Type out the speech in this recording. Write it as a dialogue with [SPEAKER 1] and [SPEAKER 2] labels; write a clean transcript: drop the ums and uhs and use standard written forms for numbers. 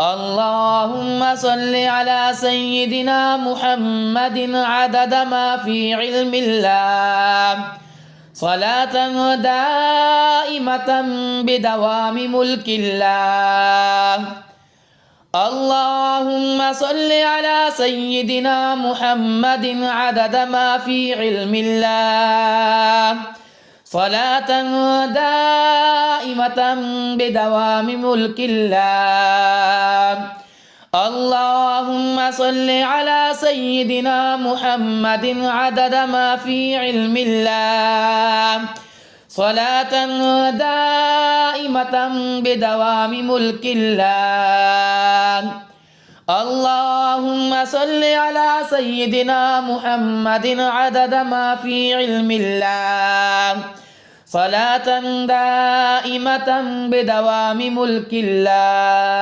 [SPEAKER 1] اللهم صل على سيدنا محمد عدد ما في علم الله صلاة دائمة بدوام ملك الله. اللهم صل على سيدنا محمد عدد ما في علم الله صلاة دائمة بدوام ملك الله. اللهم صل على سيدنا محمد عدد ما في علم الله صلاة دائمة بدوام ملك الله. اللهم صل على سيدنا محمد عدد ما في علم الله صلاة دائمة بدوام ملك الله.